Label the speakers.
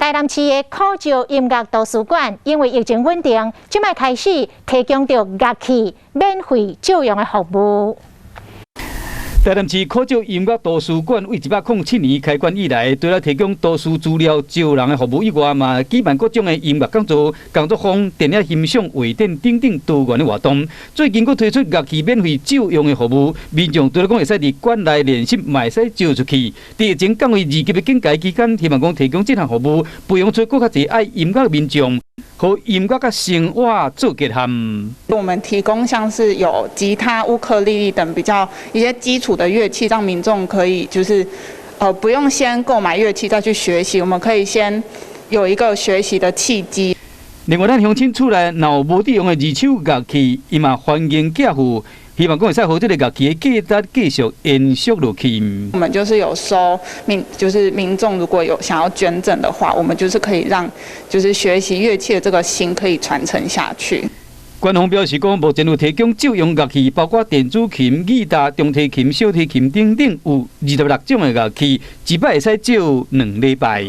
Speaker 1: 台南市的考照音乐图书馆因为疫情稳定，即摆开始提供着乐器免费借用的服务。
Speaker 2: 台南市考照音乐图书馆为1807年开馆以来，除了提供图书资料招人的服务以外，嘛举办各种的音乐讲座、工作坊、电影欣赏、画展等等多元的活动。最近，佫推出乐器免费借用的服务，民众除了讲会使伫馆内练习，嘛会使借出去。伫疫情降为2级的警戒期间，希望讲提供这项服务，培养出更较侪爱音乐的民众。和音乐跟生活做结合。
Speaker 3: 我们提供像是有吉他、乌克丽丽等比较一些基础的乐器，让民众可以不用先购买乐器再去学习，我们可以先有一个学习的契机。
Speaker 2: 另外，咱乡亲厝内若有无得用的二手乐器，伊嘛欢迎寄付。希望讲会使和这个乐器的价值继续延续落去。
Speaker 3: 我们就是有收民众如果有想要捐赠的话，我们就是可以让学习乐器的这个心可以传承下去。
Speaker 2: 官方表示讲，目前有提供借用乐器，包括电子琴、吉他、中提琴、小提琴等等，有26种的乐器，一摆会使借2礼拜。